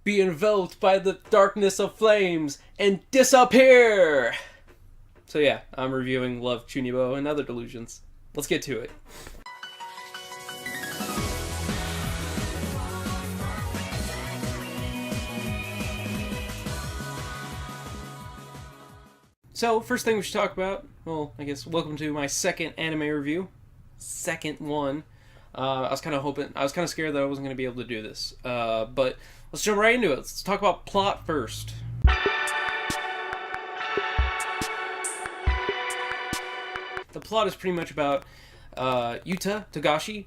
be enveloped by the darkness of flames, and disappear! So yeah, I'm reviewing Love, Chunibyo, and Other Delusions. Let's get to it. So, first thing we should talk about, well, I guess, welcome to my second anime review. Second one. I was kind of scared that I wasn't going to be able to do this. But let's jump right into it. Let's talk about plot first. The plot is pretty much about Yuta Togashi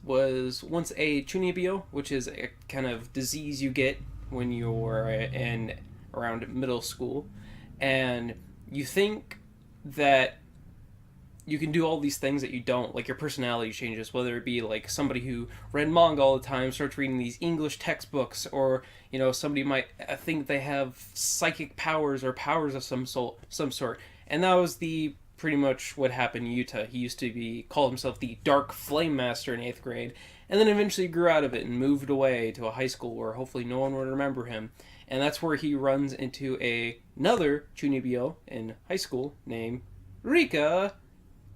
was once a Chunibyo, which is a kind of disease you get when you're in around middle school, and you think that you can do all these things that you don't, like your personality changes, whether it be like somebody who read manga all the time starts reading these English textbooks, or somebody might think they have psychic powers or powers of some sort, and that was the pretty much what happened to Yuta. He used to call himself the Dark Flame Master in 8th grade, and then eventually grew out of it and moved away to a high school where hopefully no one would remember him. And that's where he runs into another Chunibyo in high school named Rika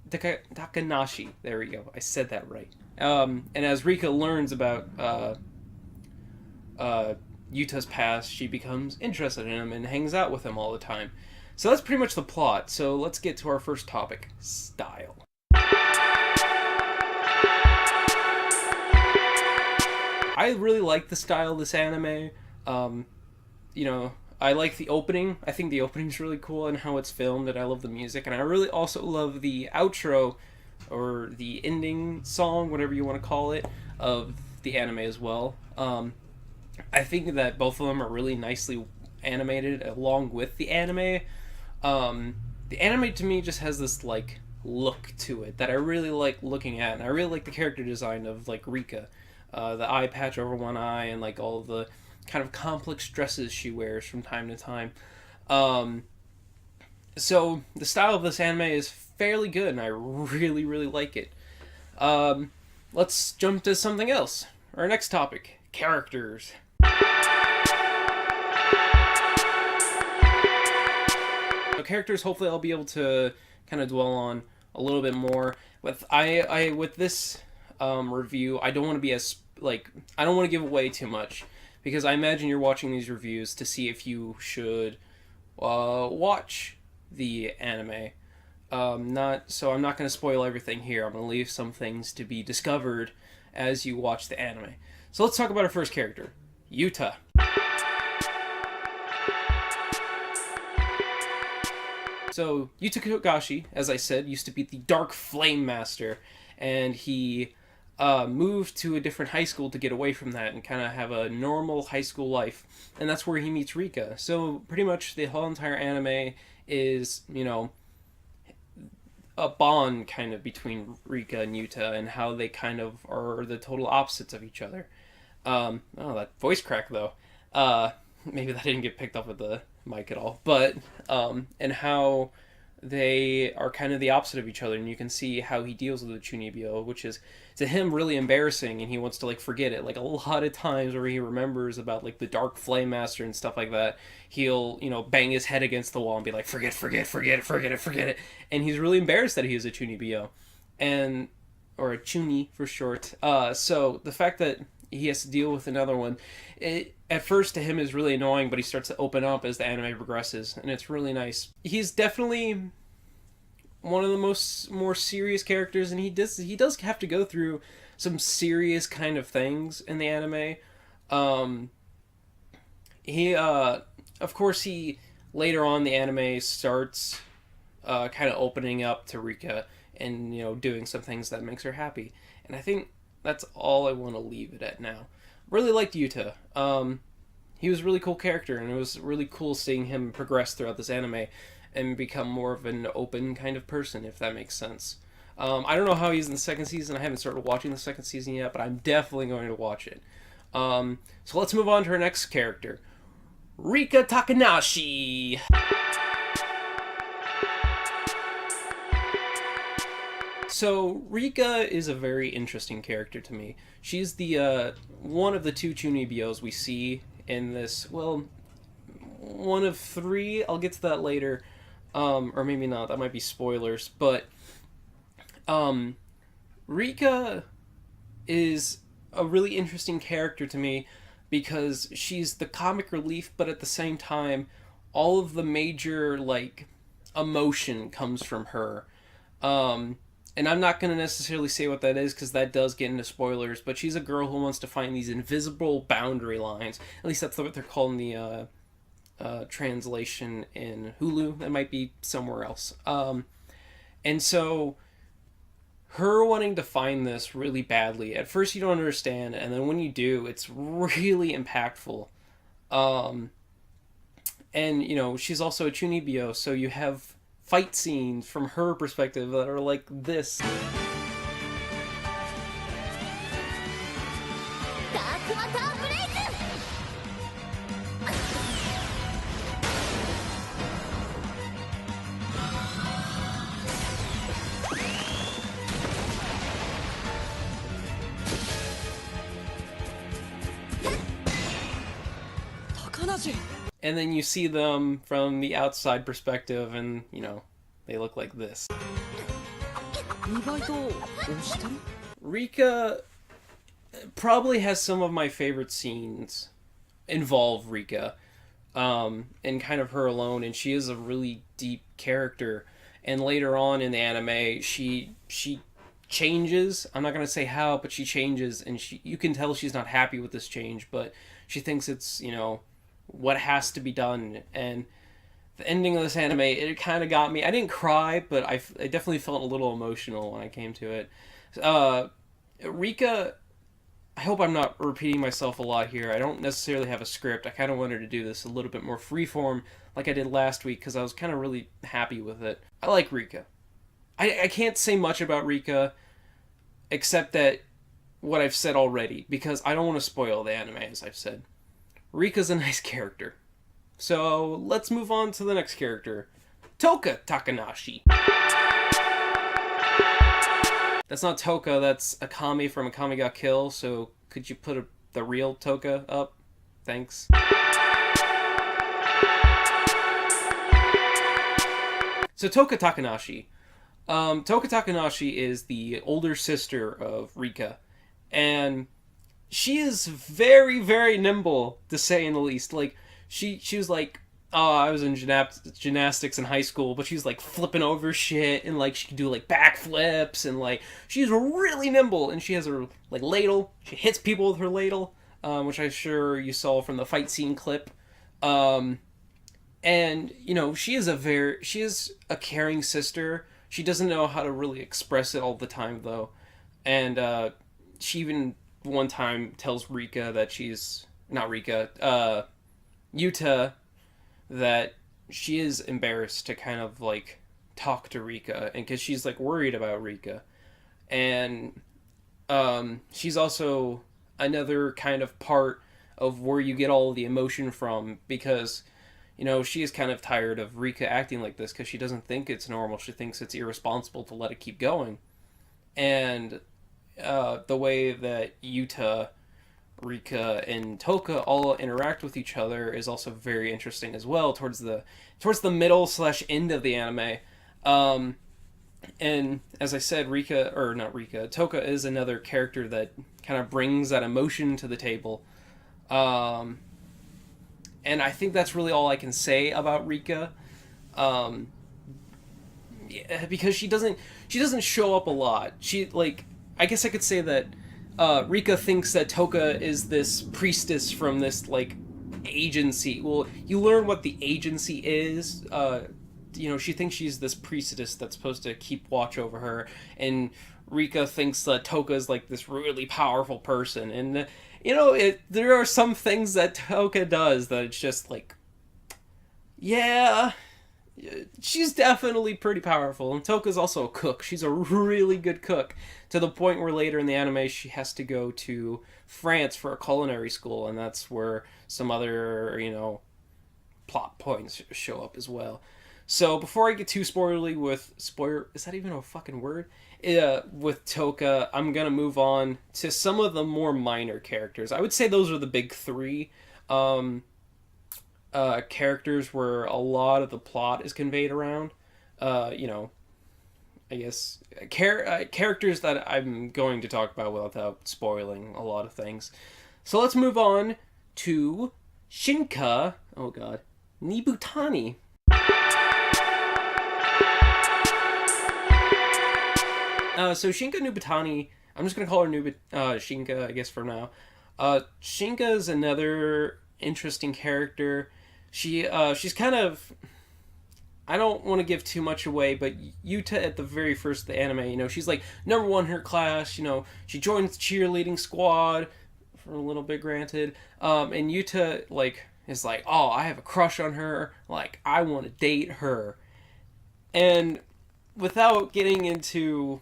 Takanashi. There we go. I said that right. And as Rika learns about Yuta's past, she becomes interested in him and hangs out with him all the time. So that's pretty much the plot. So let's get to our first topic, style. I really like the style of this anime. I like the opening. I think the opening's really cool and how it's filmed, and I love the music. And I really also love the outro, or the ending song, whatever you want to call it, of the anime as well. I think that both of them are really nicely animated along with the anime. The anime to me just has this like look to it that I really like looking at, and I really like the character design of like Rika, the eye patch over one eye, and like all of the kind of complex dresses she wears from time to time. So the style of this anime is fairly good, and I really, really like it. Let's jump to something else. Our next topic, characters. So characters, hopefully I'll be able to kind of dwell on a little bit more. With this review, I don't want to be I don't want to give away too much, because I imagine you're watching these reviews to see if you should watch the anime. I'm not going to spoil everything here. I'm going to leave some things to be discovered as you watch the anime. So let's talk about our first character, Yuta. So Yuta Togashi, as I said, used to be the Dark Flame Master, and he moved to a different high school to get away from that and kind of have a normal high school life, and that's where he meets Rika. So pretty much the whole entire anime is, a bond kind of between Rika and Yuta, and how they kind of are the total opposites of each other. Oh, that voice crack though. Maybe that didn't get picked up with the mic at all, but and how they are kind of the opposite of each other, and you can see how he deals with the Chunibyo, which is to him really embarrassing, and he wants to like forget it. Like a lot of times where he remembers about like the Dark Flame Master and stuff like that, he'll bang his head against the wall and be like, forget it, and he's really embarrassed that he is a Chunibyo, and or a Chuni for short. So the fact that he has to deal with another one, at first to him is really annoying, but he starts to open up as the anime progresses, and it's really nice. He's definitely one of the more serious characters, and he does have to go through some serious kind of things in the anime. Of course, he later on the anime starts kind of opening up to Rika and doing some things that makes her happy, and I think that's all I want to leave it at now. Really liked Yuta. He was a really cool character, and it was really cool seeing him progress throughout this anime and become more of an open kind of person, if that makes sense. I don't know how he's in the second season. I haven't started watching the second season yet, but I'm definitely going to watch it. So let's move on to our next character, Rika Takanashi. So Rika is a very interesting character to me. She's the one of the two Chunibyos we see in this. Well, one of three. I'll get to that later, or maybe not. That might be spoilers. But Rika is a really interesting character to me because she's the comic relief, but at the same time, all of the major like emotion comes from her. And I'm not going to necessarily say what that is because that does get into spoilers, but she's a girl who wants to find these invisible boundary lines. At least that's what they're calling the translation in Hulu. That might be somewhere else. And so her wanting to find this really badly, at first you don't understand, and then when you do, it's really impactful. And, you know, she's also a Chunibyo, so you have fight scenes from her perspective that are like this. And then you see them from the outside perspective, and, you know, they look like this. Rika probably has some of my favorite scenes involve Rika, and kind of her alone, and she is a really deep character. And later on in the anime, she changes. I'm not gonna say how, but she changes, and you can tell she's not happy with this change, but she thinks it's, you know, what has to be done. And the ending of this anime, it kind of got me. I didn't cry, but I definitely felt a little emotional when I came to it. Rika, I hope I'm not repeating myself a lot here. I don't necessarily have a script. I kind of wanted to do this a little bit more freeform like I did last week because I was kind of really happy with it. I like Rika. I can't say much about Rika except that what I've said already because I don't want to spoil the anime, as I've said. Rika's a nice character. So let's move on to the next character. Toka Takanashi. That's not Toka, that's Akami from Akami Ga Kill, so could you put the real Toka up? Thanks. So Toka Takanashi. Toka Takanashi is the older sister of Rika, and she is very, very nimble, to say in the least. Like, she was like, oh, I was in gymnastics in high school, but she's like flipping over shit, and like she can do like backflips, and like she's really nimble, and she has her like ladle. She hits people with her ladle, which I'm sure you saw from the fight scene clip. And you know, she is a caring sister. She doesn't know how to really express it all the time though, and she even one time tells Rika that Yuta, that she is embarrassed to kind of like talk to Rika, and because she's like worried about Rika, and she's also another kind of part of where you get all the emotion from, because you know she is kind of tired of Rika acting like this because she doesn't think it's normal. She thinks it's irresponsible to let it keep going, and the way that Yuta, Rika, and Toka all interact with each other is also very interesting as well towards the middle / end of the anime. And as I said, Toka is another character that kind of brings that emotion to the table. And I think that's really all I can say about Rika. Because she doesn't show up a lot. I guess I could say that Rika thinks that Toka is this priestess from this, like, agency. Well, you learn what the agency is. You know, she thinks she's this priestess that's supposed to keep watch over her, and Rika thinks that Toka is, like, this really powerful person. And, you know, there are some things that Toka does that it's just, like, yeah, she's definitely pretty powerful. And Toka's also a cook. She's a really good cook, to the point where later in the anime she has to go to France for a culinary school, and that's where some other, you know, plot points show up as well. So before I get too spoilery with is that even a fucking word? With Toka, I'm gonna move on to some of the more minor characters. I would say those are the big three. um, characters where a lot of the plot is conveyed around. You know, I guess characters that I'm going to talk about without spoiling a lot of things. So let's move on to Shinka. Oh God, Nibutani. So Shinka Nubutani, I'm just gonna call her Shinka, I guess, for now. Shinka is another interesting character. She's kind of, I don't want to give too much away, but Yuta at the very first of the anime, you know, she's like number one in her class. You know, she joins the cheerleading squad for a little bit, granted. And Yuta like is like, oh, I have a crush on her. Like, I want to date her. And without getting into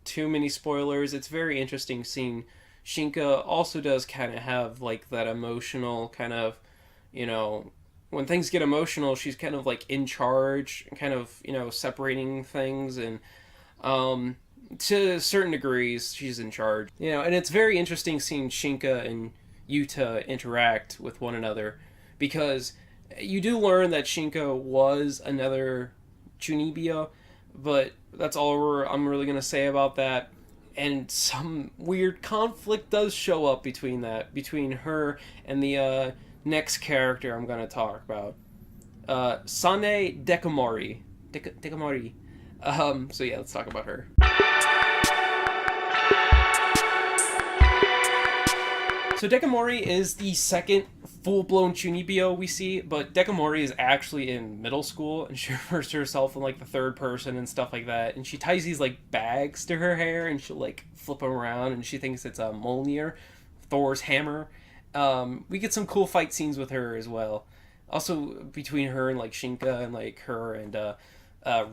too many spoilers, it's very interesting seeing Shinka also does kind of have like that emotional kind of, you know, when things get emotional, she's kind of like in charge, kind of, you know, separating things, and um, to certain degrees, she's in charge. You know, and it's very interesting seeing Shinka and Yuta interact with one another, because you do learn that Shinka was another Chunibyo, but that's all I'm really gonna say about that. And some weird conflict does show up between her and the next character I'm gonna talk about, Sane Dekamori. Dekamori. So yeah, let's talk about her. So Dekamori is the second full-blown Chunibyo we see, but Dekamori is actually in middle school, and she refers to herself in like the third person and stuff like that. And she ties these like bags to her hair, and she'll like flip them around, and she thinks it's a Mjolnir, Thor's hammer. We get some cool fight scenes with her as well. Also between her and like Shinka, and like her and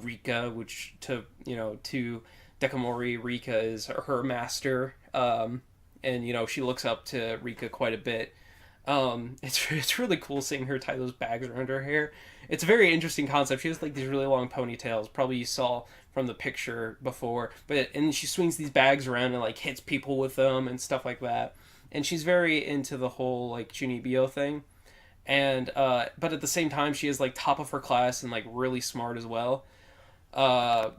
Rika, which to Dekamori, Rika is her master. And you know, she looks up to Rika quite a bit. It's really cool seeing her tie those bags around her hair. It's a very interesting concept. She has like these really long ponytails, probably you saw from the picture before. And she swings these bags around and like hits people with them and stuff like that. And she's very into the whole like Chunibyo thing. And but at the same time, she is like top of her class and like really smart as well. Uh,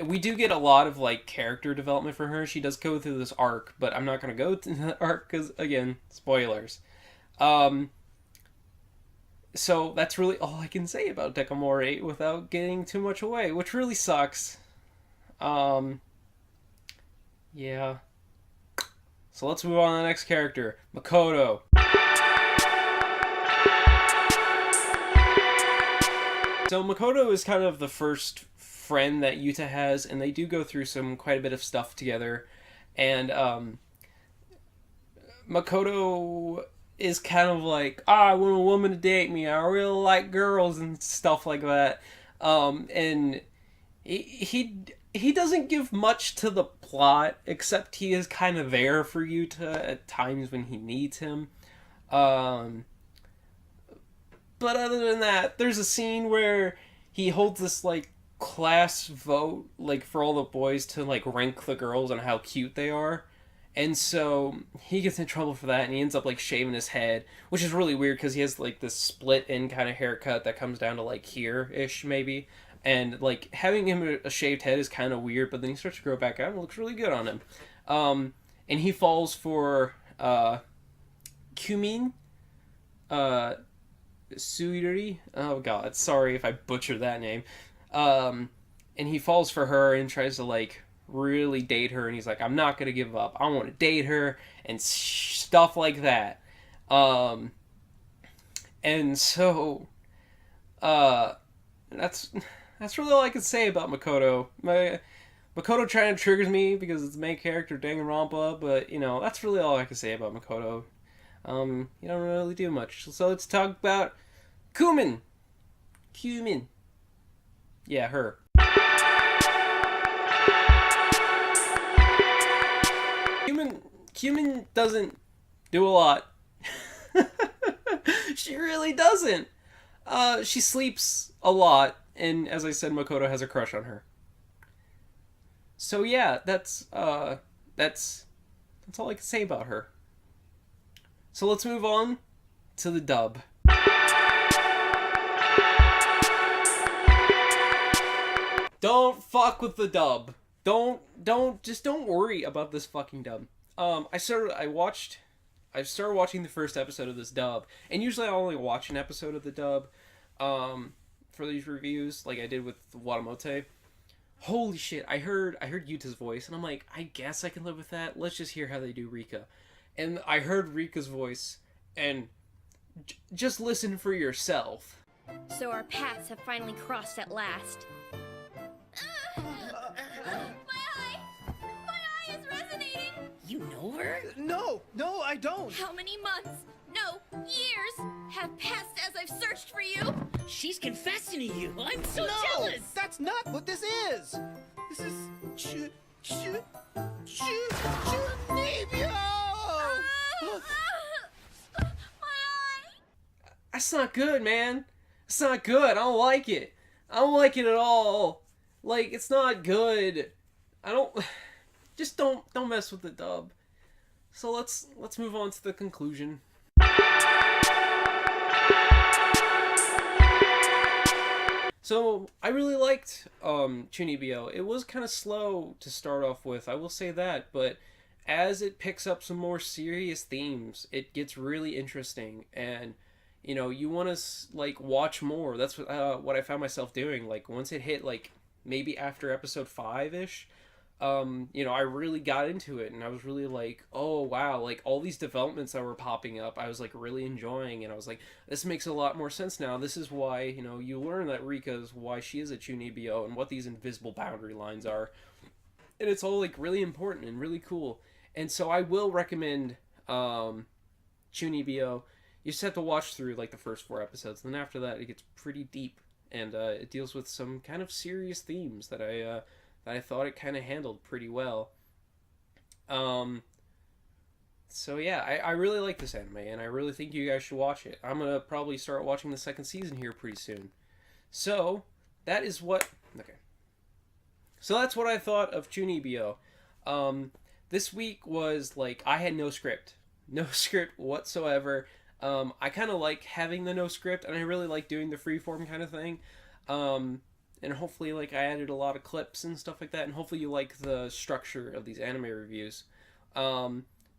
we do get a lot of like character development for her. She does go through this arc, but I'm not going to go to the arc because again, spoilers. Um, so that's really all I can say about Dekamori without getting too much away, which really sucks. Um, yeah. So let's move on to the next character, Makoto. So Makoto is kind of the first friend that Yuta has, and they do go through quite a bit of stuff together. And Makoto is kind of like, I want a woman to date me. I really like girls and stuff like that. And he doesn't give much to the plot, except he is kind of there for Yuta at times when he needs him. But other than that, there's a scene where he holds this like class vote, like for all the boys to like rank the girls on how cute they are. And so he gets in trouble for that, and he ends up like shaving his head, which is really weird because he has like this split in kind of haircut that comes down to like here ish maybe. And like having him a shaved head is kind of weird, but then he starts to grow back out and it looks really good on him. And he falls for Kumin, Suiri. Oh god, sorry if I butchered that name. And he falls for her and tries to like really date her, and he's like, I'm not gonna give up. I want to date her and stuff like that. And so that's really all I can say about Makoto. Makoto trying to triggers me because it's the main character Danganronpa, but you know, that's really all I can say about Makoto. You don't really do much. So let's talk about Kumin. Yeah, her. Kumin doesn't do a lot. She really doesn't. She sleeps a lot, and as I said, Makoto has a crush on her. So yeah, that's all I can say about her. So let's move on to the dub. Don't fuck with the dub. Don't worry about this fucking dub. I started watching the first episode of this dub, and usually I only watch an episode of the dub, for these reviews, like I did with Watamote. Holy shit! I heard Yuta's voice, and I'm like, I guess I can live with that. Let's just hear how they do Rika, and I heard Rika's voice, and just listen for yourself. So our paths have finally crossed at last. My eye is resonating! You know her? No, I don't. How many months, no, years, have passed as I've searched for you? She's confessing to you. I'm so No, jealous. that's not what this is. This is Chunibyo. My eye! That's not good, man. It's not good. I don't like it. I don't like it at all. Like, it's not good. I don't. Just don't mess with the dub. So let's move on to the conclusion. So I really liked Chunibyo. It was kind of slow to start off with, I will say that, but as it picks up some more serious themes, it gets really interesting, and you know, you want to like watch more. That's what I found myself doing. Like once it hit like maybe after episode 5-ish, you know, I really got into it, and I was really like, oh wow, like all these developments that were popping up, I was like really enjoying, and I was like, this makes a lot more sense now. This is why, you know, you learn that Rika is why she is a Chunibyo and what these invisible boundary lines are, and it's all like really important and really cool. And so I will recommend Chunibyo. You just have to watch through like the first 4 episodes, and then after that it gets pretty deep, and it deals with some kind of serious themes that I thought it kind of handled pretty well. So yeah, I really like this anime, and I really think you guys should watch it. I'm gonna probably start watching the 2nd season here pretty soon. So that is what. Okay. So that's what I thought of Chunibyo. This week was like I had no script whatsoever. I kind of like having the no script, and I really like doing the freeform kind of thing. And hopefully, like, I added a lot of clips and stuff like that, and hopefully you like the structure of these anime reviews.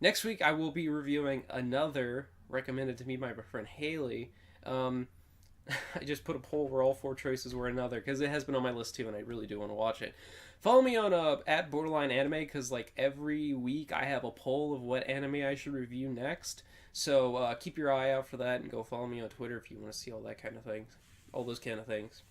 Next week, I will be reviewing another recommended to me by my friend Haley. I just put a poll where all 4 choices were another, because it has been on my list too, and I really do want to watch it. Follow me on at Borderline Anime, because like every week I have a poll of what anime I should review next. So keep your eye out for that, and go follow me on Twitter if you want to see all that kind of things, all those kind of things.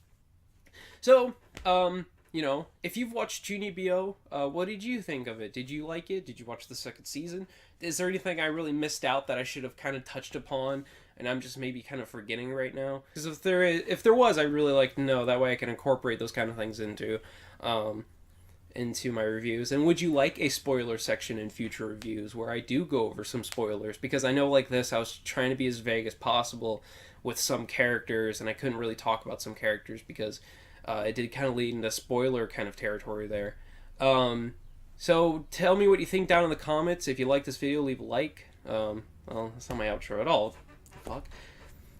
So, you know, if you've watched Chunibyo, what did you think of it? Did you like it? Did you watch the 2nd season? Is there anything I really missed out that I should have kind of touched upon, and I'm just maybe kind of forgetting right now? Because if there was, I really like to know. That way I can incorporate those kind of things into my reviews. And would you like a spoiler section in future reviews where I do go over some spoilers? Because I know like this, I was trying to be as vague as possible with some characters, and I couldn't really talk about some characters because it did kind of lead into spoiler kind of territory there. So tell me what you think down in the comments. If you like this video, leave a like. Well, that's not my outro at all. Fuck.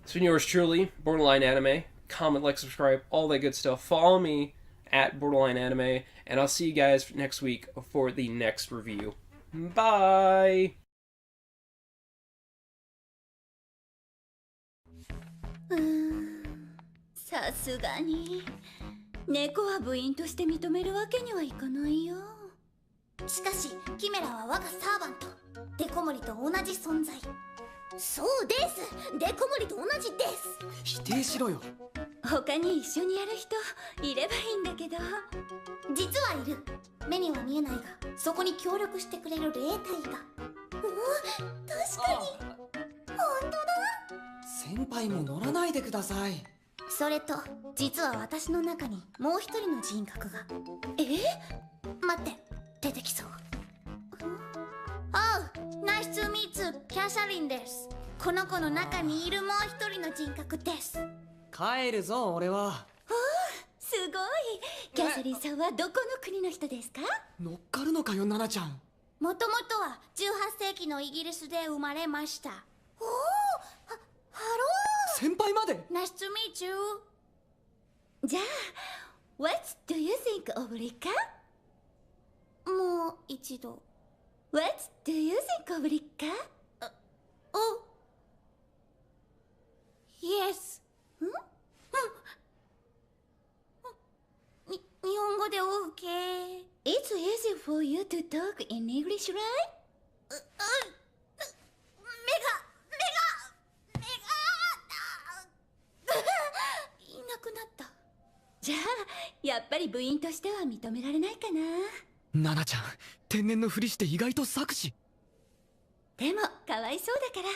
It's been yours truly, Borderline Anime. Comment, like, subscribe, all that good stuff. Follow me at Borderline Anime, and I'll see you guys next week for the next review. Bye! さすがに猫は部員として認めるわけにはいかないよ。しかしキメラは我がサーバント、デコモリと同じ存在。そうです、デコモリと同じです。否定しろよ。他に一緒にやる人いればいいんだけど。実はいる。目には見えないが、そこに協力してくれる霊体が。確かに。本当だ。先輩も乗らないでください。それと実は私の中にもう一人の人格が。待って、出てきそう。おう、ナイスツーミーツ、キャサリンです。この子の中にいるもう一人の人格です。帰るぞ、俺は。すごい。キャサリンさんはどこの国の人ですか？乗っかるのかよ、ナナちゃん。もともとは18世紀のイギリスで生まれました。おお、ハロ先輩まで。ー。Nice to meet you. じゃあ What do you think of リカ？もう一度。What do you think of リカ？お Yes。日本語で OK。It's easy for you to talk in English, right? 目がいなくなった。じゃあやっぱり部員としては認められないかな。ナナちゃん、天然のふりして意外と策士。でもかわいそうだから